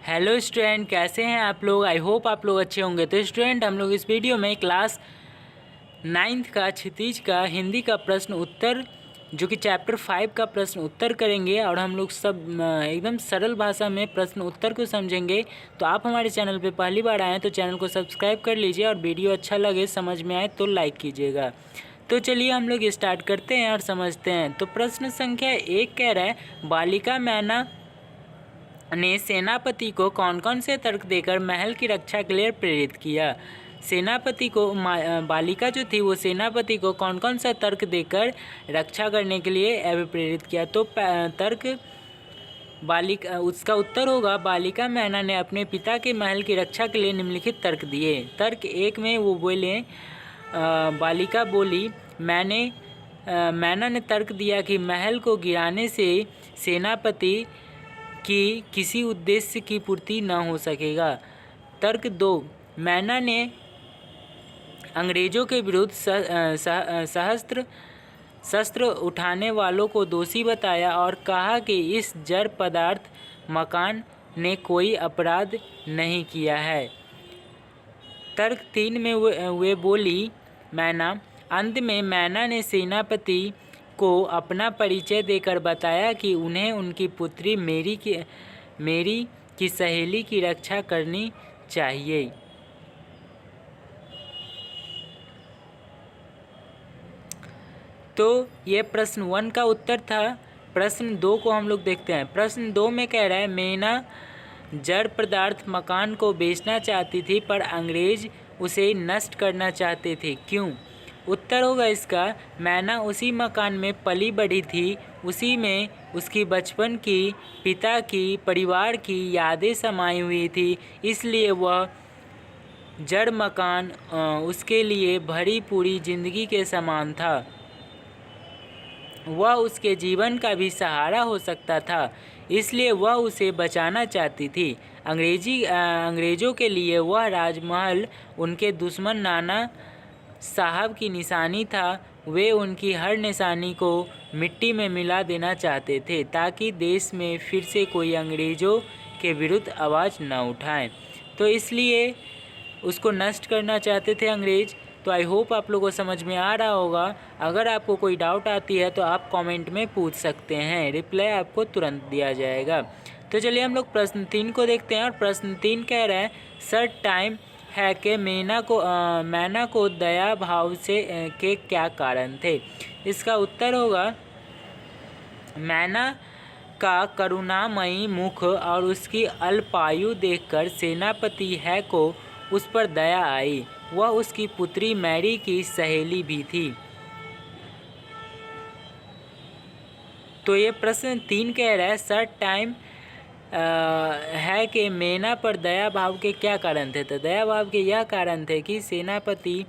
Hello student, कैसे हैं आप लोग। आई होप आप लोग अच्छे होंगे। तो स्टूडेंट, हम लोग इस वीडियो में क्लास 9th का क्षितिज का हिंदी का प्रश्न उत्तर जो कि चैप्टर 5 का प्रश्न उत्तर करेंगे और हम लोग सब एकदम सरल भाषा में प्रश्न उत्तर को समझेंगे। तो आप हमारे चैनल पे पहली बार आए हैं तो चैनल को सब्सक्राइब कर लीजिए और वीडियो अच्छा लगे, समझ में आए तो लाइक कीजिएगा। तो चलिए हम लोग स्टार्ट करते हैं और समझते हैं। तो प्रश्न संख्या 1 कह रहा है, बालिका मैना ने सेनापति को कौन कौन से तर्क देकर महल की रक्षा के लिए प्रेरित किया। सेनापति को बालिका जो थी वो सेनापति को कौन कौन सा तर्क देकर रक्षा करने के लिए प्रेरित किया। तो तर्क बालिका, उसका उत्तर होगा बालिका मैना ने अपने पिता के महल की रक्षा के लिए निम्नलिखित तर्क दिए। तर्क 1 में वो बोले, बालिका बोली, मैना ने तर्क दिया कि महल को गिराने से सेनापति कि किसी उद्देश्य की पूर्ति न हो सकेगा। तर्क 2, मैना ने अंग्रेजों के विरुद्ध शस्त्र उठाने वालों को दोषी बताया और कहा कि इस जड़ पदार्थ मकान ने कोई अपराध नहीं किया है। तर्क 3 में वे बोली मैना। अंत में मैना ने सेनापति को अपना परिचय देकर बताया कि उन्हें उनकी पुत्री मेरी की सहेली की रक्षा करनी चाहिए। तो ये प्रश्न 1 का उत्तर था। प्रश्न 2 को हम लोग देखते हैं। प्रश्न 2 में कह रहा है, मैना जड़ पदार्थ मकान को बेचना चाहती थी पर अंग्रेज उसे नष्ट करना चाहते थे, क्यों। उत्तर होगा इसका, मैना उसी मकान में पली बढ़ी थी, उसी में उसकी बचपन की, पिता की, परिवार की यादें समाई हुई थी, इसलिए वह जड़ मकान उसके लिए भरी पूरी जिंदगी के समान था। वह उसके जीवन का भी सहारा हो सकता था, इसलिए वह उसे बचाना चाहती थी। अंग्रेज़ों के लिए वह राजमहल उनके दुश्मन नाना साहब की निशानी था। वे उनकी हर निशानी को मिट्टी में मिला देना चाहते थे ताकि देश में फिर से कोई अंग्रेज़ों के विरुद्ध आवाज़ न उठाए। तो इसलिए उसको नष्ट करना चाहते थे अंग्रेज़। तो आई होप आप लोगों को समझ में आ रहा होगा। अगर आपको कोई डाउट आती है तो आप कमेंट में पूछ सकते हैं, रिप्लाई आपको तुरंत दिया जाएगा। तो चलिए हम लोग प्रश्न 3 को देखते हैं। और प्रश्न 3 कह रहा है, सर टाइम है कि मैना को दया भाव से के क्या कारण थे। इसका उत्तर होगा, मैना का करुणामयी मुख और उसकी अल्पायु देखकर सेनापति है को उस पर दया आई। वह उसकी पुत्री मैरी की सहेली भी थी। तो ये प्रश्न 3 कह रहा है, सर टाइम है कि मैना पर दया भाव के क्या कारण थे। तो दया भाव के यह कारण थे कि सेनापति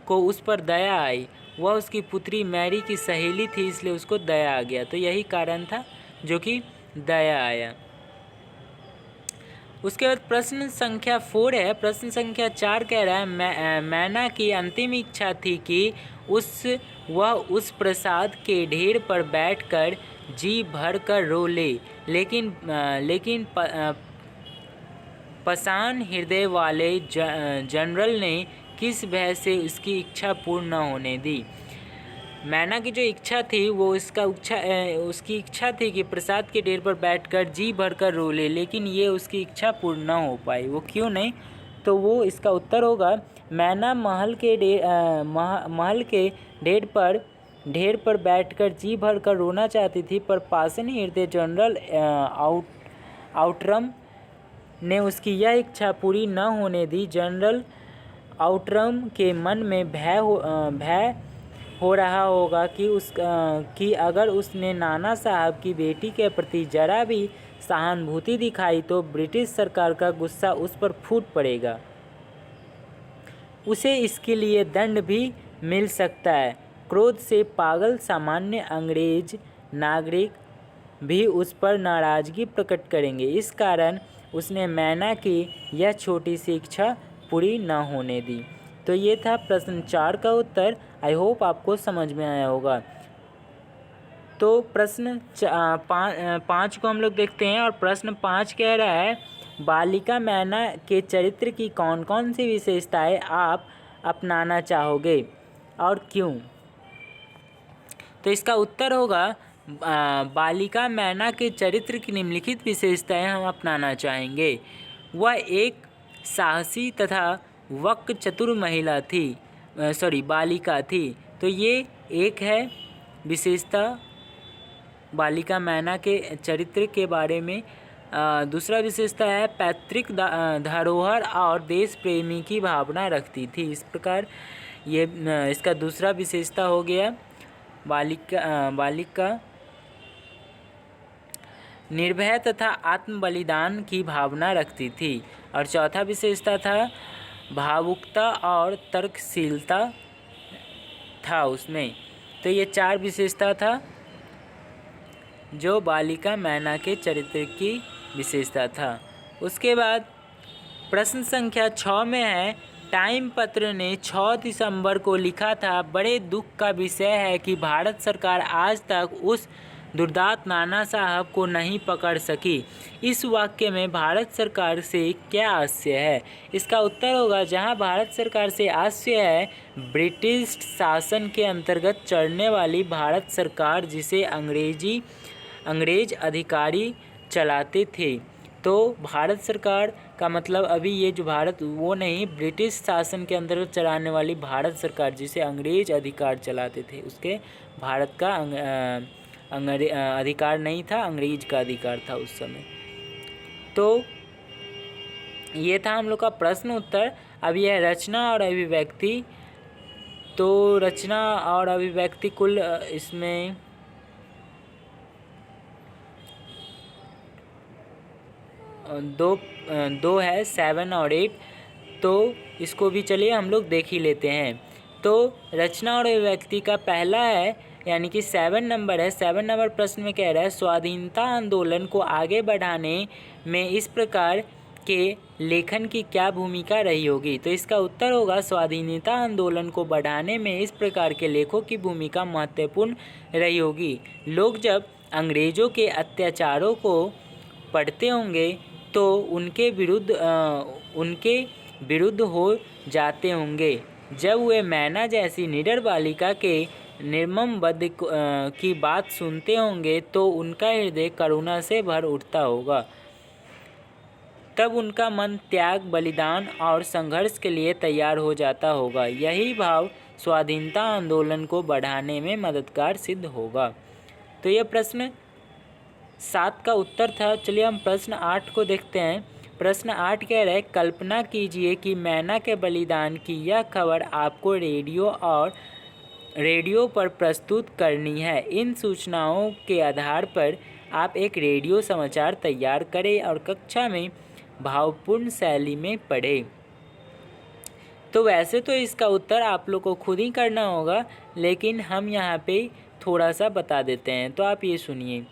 को उस पर दया आई, वह उसकी पुत्री मैरी की सहेली थी, इसलिए उसको दया आ गया। तो यही कारण था जो कि दया आया। उसके बाद प्रश्न संख्या 4 है। प्रश्न संख्या 4 कह रहा है, मैना की अंतिम इच्छा थी कि वह उस प्रसाद के ढेर पर बैठकर जी भर कर रो ले, लेकिन पाषाण हृदय वाले जनरल ने किस भय से उसकी इच्छा पूर्ण न होने दी। मैना की जो इच्छा थी वो उसकी इच्छा थी कि प्रसाद के ढेर पर बैठकर जी भरकर रो ले, लेकिन ये उसकी इच्छा पूर्ण न हो पाई। वो क्यों नहीं, तो वो इसका उत्तर होगा, मैना महल के ढेर पर बैठकर जी भरकर रोना चाहती थी, पर पाषाण हृदय जनरल आउटरम ने उसकी यह इच्छा पूरी न होने दी। जनरल आउटरम के मन में भय हो रहा होगा कि अगर उसने नाना साहब की बेटी के प्रति जरा भी सहानुभूति दिखाई तो ब्रिटिश सरकार का गुस्सा उस पर फूट पड़ेगा, उसे इसके लिए दंड भी मिल सकता है। क्रोध से पागल सामान्य अंग्रेज नागरिक भी उस पर नाराज़गी प्रकट करेंगे। इस कारण उसने मैना की यह छोटी सी इच्छा पूरी न होने दी। तो ये था प्रश्न 4 का उत्तर। आई होप आपको समझ में आया होगा। तो प्रश्न 5 को हम लोग देखते हैं। और प्रश्न 5 कह रहा है, बालिका मैना के चरित्र की कौन कौन सी विशेषताएं आप अपनाना चाहोगे और क्यों? तो इसका उत्तर होगा बालिका मैना के चरित्र की निम्नलिखित विशेषताएं हम अपनाना चाहेंगे। वह एक साहसी तथा वक्र चतुर महिला थी, बालिका थी। तो ये एक है विशेषता बालिका मैना के चरित्र के बारे में। दूसरा विशेषता है पैतृक धरोहर और देश प्रेमी की भावना रखती थी। इस प्रकार ये इसका दूसरा विशेषता हो गया। बालिका निर्भय तथा आत्म बलिदान की भावना रखती थी। और चौथा विशेषता था भावुकता और तर्कशीलता था उसमें। तो ये 4 विशेषता था जो बालिका मैना के चरित्र की विशेषता था। उसके बाद प्रश्न संख्या 6 में है, टाइम पत्र ने 6 दिसंबर को लिखा था, बड़े दुख का विषय है कि भारत सरकार आज तक उस दुर्दांत नाना साहब को नहीं पकड़ सकी। इस वाक्य में भारत सरकार से क्या आशय है? इसका उत्तर होगा जहां भारत सरकार से आशय है ब्रिटिश शासन के अंतर्गत चलने वाली भारत सरकार, जिसे अंग्रेज अधिकारी चलाते थे। तो भारत सरकार का मतलब अभी ये जो भारत वो नहीं, ब्रिटिश शासन के अंतर्गत चलाने वाली भारत सरकार जिसे अंग्रेज अधिकार चलाते थे, उसके भारत का अधिकार नहीं था, अंग्रेज का अधिकार था उस समय। तो ये था हम लोग का प्रश्न उत्तर। अब यह रचना और अभिव्यक्ति, तो रचना और अभिव्यक्ति कुल इसमें दो है, 7 और 8। तो इसको भी चलिए हम लोग देख ही लेते हैं। तो रचना और अभिव्यक्ति का पहला है, यानी कि 7 नंबर है। 7 नंबर प्रश्न में कह रहा है, स्वाधीनता आंदोलन को आगे बढ़ाने में इस प्रकार के लेखन की क्या भूमिका रही होगी? तो इसका उत्तर होगा स्वाधीनता आंदोलन को बढ़ाने में इस प्रकार के लेखों की भूमिका महत्वपूर्ण रही होगी। लोग जब अंग्रेज़ों के अत्याचारों को पढ़ते होंगे तो उनके विरुद्ध हो जाते होंगे। जब वे मैना जैसी निडर बालिका के निर्मम वध की बात सुनते होंगे तो उनका हृदय करुणा से भर उठता होगा। तब उनका मन त्याग, बलिदान और संघर्ष के लिए तैयार हो जाता होगा। यही भाव स्वाधीनता आंदोलन को बढ़ाने में मददगार सिद्ध होगा। तो यह प्रश्न 7 का उत्तर था। चलिए हम प्रश्न 8 को देखते हैं। प्रश्न 8 कह रहे, कल्पना कीजिए कि मैना के बलिदान की यह खबर आपको रेडियो पर प्रस्तुत करनी है। इन सूचनाओं के आधार पर आप एक रेडियो समाचार तैयार करें और कक्षा में भावपूर्ण शैली में पढ़ें। तो वैसे तो इसका उत्तर आप लोग को खुद ही करना होगा, लेकिन हम यहाँ पे थोड़ा सा बता देते हैं। तो आप ये सुनिए।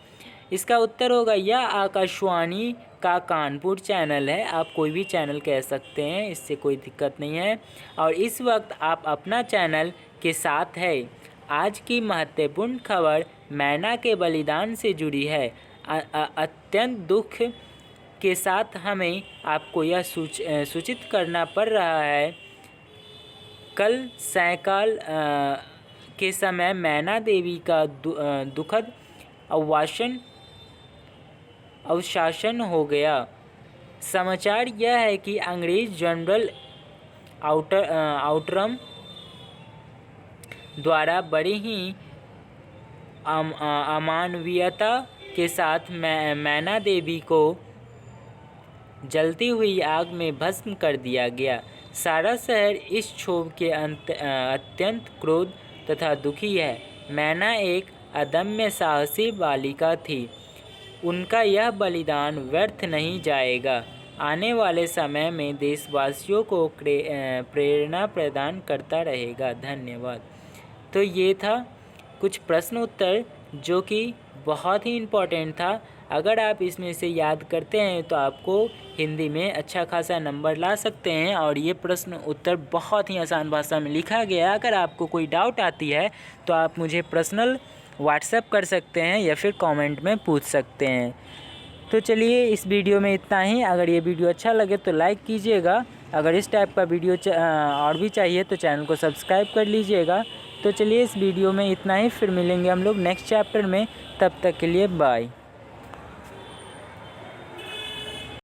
इसका उत्तर होगा, यह आकाशवाणी का कानपुर चैनल है। आप कोई भी चैनल कह सकते हैं, इससे कोई दिक्कत नहीं है। और इस वक्त आप अपना चैनल के साथ है। आज की महत्वपूर्ण खबर मैना के बलिदान से जुड़ी है। अत्यंत दुख के साथ हमें आपको यह सूचित करना पड़ रहा है, कल सायंकाल के समय मैना देवी का दुखद अवसान हो गया। समाचार यह है कि अंग्रेज जनरल आउटरम द्वारा बड़ी ही अमानवीयता के साथ मैना देवी को जलती हुई आग में भस्म कर दिया गया। सारा शहर इस क्षोभ के अत्यंत क्रोध तथा दुखी है। मैना एक अदम्य साहसी बालिका थी। उनका यह बलिदान व्यर्थ नहीं जाएगा। आने वाले समय में देशवासियों को प्रेरणा प्रदान करता रहेगा। धन्यवाद। तो ये था कुछ प्रश्न उत्तर जो कि बहुत ही इम्पोर्टेंट था। अगर आप इसमें से याद करते हैं तो आपको हिंदी में अच्छा खासा नंबर ला सकते हैं। और ये प्रश्न उत्तर बहुत ही आसान भाषा में लिखा गया है। अगर आपको कोई डाउट आती है तो आप मुझे पर्सनल व्हाट्सएप कर सकते हैं या फिर कमेंट में पूछ सकते हैं। तो चलिए इस वीडियो में इतना ही। अगर ये वीडियो अच्छा लगे तो लाइक कीजिएगा। अगर इस टाइप का वीडियो और भी चाहिए तो चैनल को सब्सक्राइब कर लीजिएगा। तो चलिए इस वीडियो में इतना ही, फिर मिलेंगे हम लोग नेक्स्ट चैप्टर में। तब तक के लिए बाय।